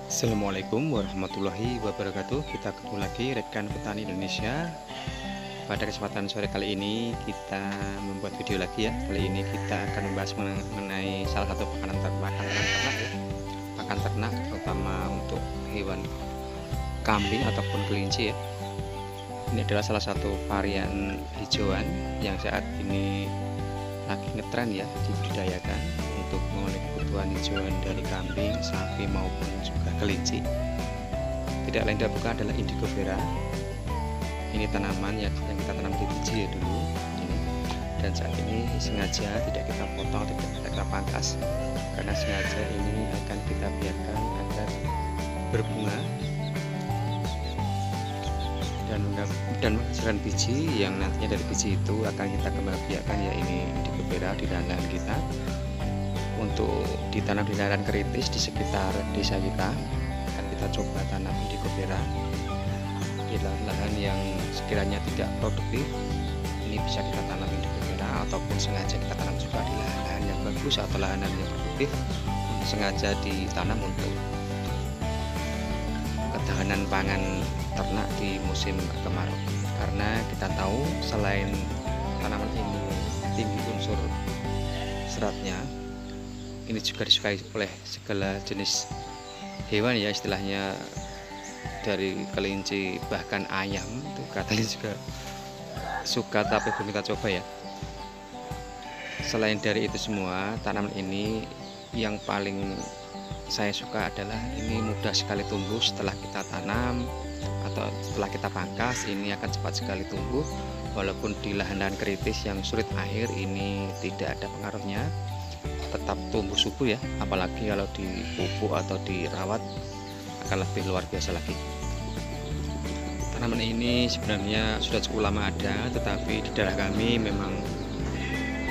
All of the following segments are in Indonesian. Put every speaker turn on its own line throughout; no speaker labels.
Assalamualaikum warahmatullahi wabarakatuh. Kita ketemu lagi rekan petani Indonesia. Pada kesempatan sore kali ini kita membuat video lagi ya. Kali ini kita akan membahas mengenai salah satu pakan ternak ya. Pakan ternak terutama untuk hewan kambing ataupun kelinci ya. Ini adalah salah satu varian hijauan yang saat ini lagi ngetren ya, dibudidayakan untuk memenuhi kebutuhan hijauan dari kambing, sapi maupun juga kelinci. Tidak lain dan bukan adalah indigo vera. Ini tanaman yang kita tanam di biji ya dulu ini. Dan saat ini sengaja tidak kita potong, tidak kita pangkas, karena sengaja ini akan kita biarkan agar berbunga dan menghasilkan biji yang nantinya dari biji itu akan kita kembangbiakkan ya, ini indigo vera di lahan kita untuk ditanam di lahan kritis di sekitar desa kita. Akan kita coba tanam indigo vera di lahan-lahan yang sekiranya tidak produktif. Ini bisa kita tanam indigo vera, ataupun sengaja kita tanam juga di lahan-lahan yang bagus atau lahan yang produktif, sengaja ditanam untuk ketahanan pangan ternak di musim kemarau. Karena kita tahu selain tanaman ini tinggi unsur seratnya, ini juga disukai oleh segala jenis hewan ya, istilahnya dari kelinci bahkan ayam itu katanya juga suka, tapi belum kita coba ya. Selain dari itu semua, tanaman ini yang paling saya suka adalah ini mudah sekali tumbuh setelah kita tanam atau setelah kita pangkas. Ini akan cepat sekali tumbuh walaupun di lahan-lahan kritis yang sulit air, ini tidak ada pengaruhnya, tetap tumbuh subur ya. Apalagi kalau dipupuk atau dirawat akan lebih luar biasa lagi. Tanaman ini sebenarnya sudah cukup lama ada, tetapi di daerah kami memang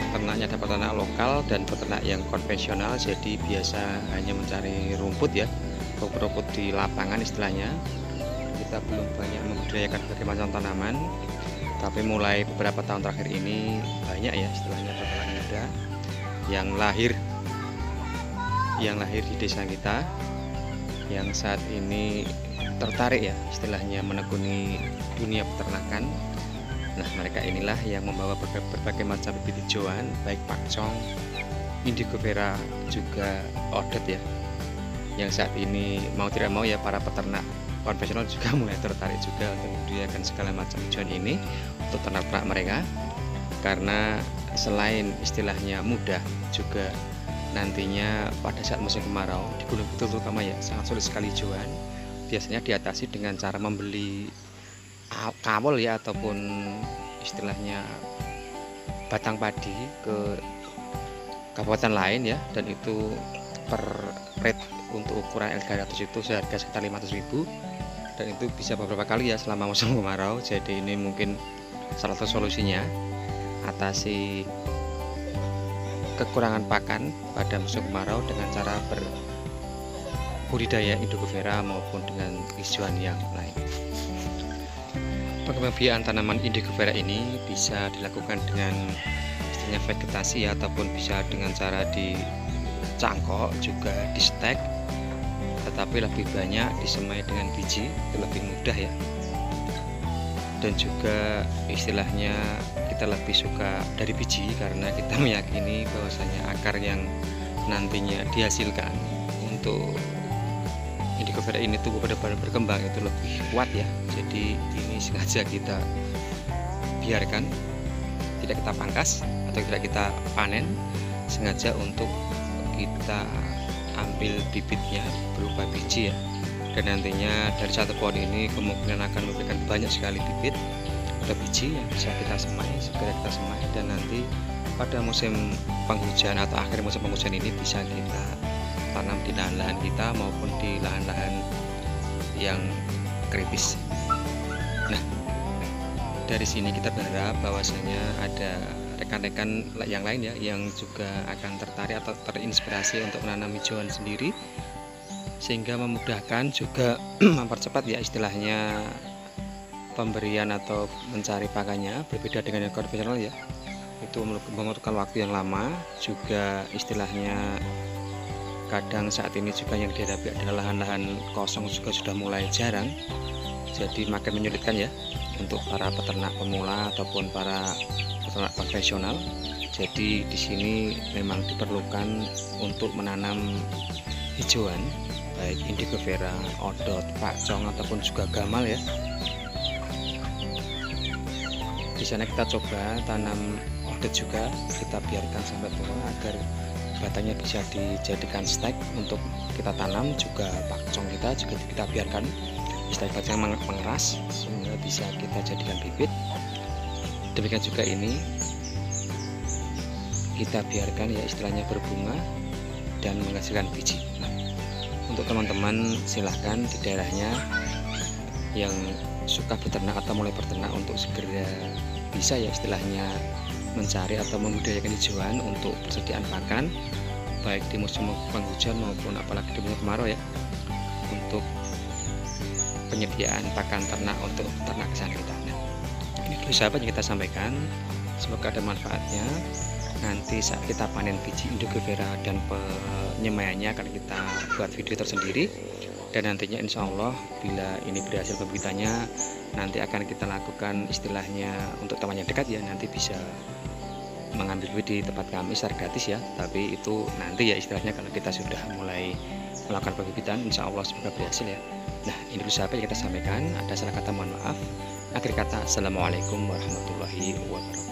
ternaknya ada peternak lokal dan peternak yang konvensional, jadi biasa hanya mencari rumput ya, rumput di lapangan istilahnya. Kita belum banyak membudidayakan berbagai macam tanaman, tapi mulai beberapa tahun terakhir ini banyak ya istilahnya peternak muda yang lahir di desa kita, yang saat ini tertarik ya istilahnya menekuni dunia peternakan. Nah, mereka inilah yang membawa berbagai macam bibit hijauan, baik pakcong, indigo vera, juga odet ya, yang saat ini mau tidak mau ya para peternak konvensional juga mulai tertarik juga untuk membudidayakan segala macam hijauan ini untuk ternak-ternak mereka. Karena selain istilahnya mudah, juga nantinya pada saat musim kemarau di Gunung Kidul terutama ya sangat sulit sekali hijauan. Biasanya diatasi dengan cara membeli kawul ya, ataupun istilahnya batang padi ke kabupaten lain ya, dan itu per rate untuk ukuran L300 itu seharga sekitar 500.000, dan itu bisa beberapa kali ya selama musim kemarau. Jadi ini mungkin salah satu solusinya atasi kekurangan pakan pada musim kemarau dengan cara berbudidaya indigo vera maupun dengan hijauan yang lain. Pengembang tanaman indigo vera ini bisa dilakukan dengan istilahnya vegetasi ya, ataupun bisa dengan cara dicangkok, juga di stek, tetapi lebih banyak disemai dengan biji, itu lebih mudah ya. Dan juga istilahnya kita lebih suka dari biji karena kita meyakini bahwasanya akar yang nantinya dihasilkan untuk indigo vera ini tumbuh pada berkembang itu lebih kuat ya. Jadi ini sengaja kita biarkan, tidak kita pangkas atau tidak kita panen, sengaja untuk kita ambil bibitnya berupa biji ya. Dan nantinya dari satu pohon ini kemungkinan akan memberikan banyak sekali bibit atau biji yang bisa kita semai, segera kita semai, dan nanti pada musim penghujan atau akhir musim penghujan ini bisa kita tanam di lahan-lahan kita maupun di lahan-lahan yang kritis. Nah, dari sini kita berharap bahwasanya ada rekan-rekan yang lain ya yang juga akan tertarik atau terinspirasi untuk menanam hijauan sendiri, sehingga memudahkan juga mempercepat ya istilahnya pemberian atau mencari pakannya. Berbeda dengan yang konvensional ya, itu memerlukan waktu yang lama, juga istilahnya kadang saat ini juga yang dihadapi adalah lahan-lahan kosong juga sudah mulai jarang, jadi makin menyulitkan ya untuk para peternak pemula ataupun para peternak profesional. Jadi di sini memang diperlukan untuk menanam hijauan baik indigo vera, odot, pakcong ataupun juga gamal ya. Di sana kita coba tanam odot juga, kita biarkan sampai tua agar batangnya bisa dijadikan stek untuk kita tanam. Juga pakcong kita juga kita biarkan setelah batangnya mengeras sehingga bisa kita jadikan bibit. Demikian juga ini kita biarkan ya istilahnya berbunga dan menghasilkan biji. Nah, untuk teman-teman silahkan di daerahnya yang suka beternak atau mulai beternak untuk segera bisa ya istilahnya mencari atau membudidayakan hijauan untuk persediaan pakan baik di musim penghujan maupun apalagi di musim kemarau ya, untuk penyediaan pakan ternak untuk ternak kesayangan kita. Nah, ini dulu sahabat yang kita sampaikan, semoga ada manfaatnya. Nanti saat kita panen biji indigo vera dan penyemaiannya akan kita buat video tersendiri, dan nantinya insya Allah bila ini berhasil pembibitannya nanti akan kita lakukan istilahnya untuk teman yang dekat ya, nanti bisa mengambil bibit di tempat kami secara gratis ya, tapi itu nanti ya istilahnya kalau kita sudah mulai melakukan pembibitan insya Allah semoga berhasil ya. Nah, ini dulu sahabat yang kita sampaikan, ada salah kata mohon maaf. Akhir kata, assalamualaikum warahmatullahi wabarakatuh.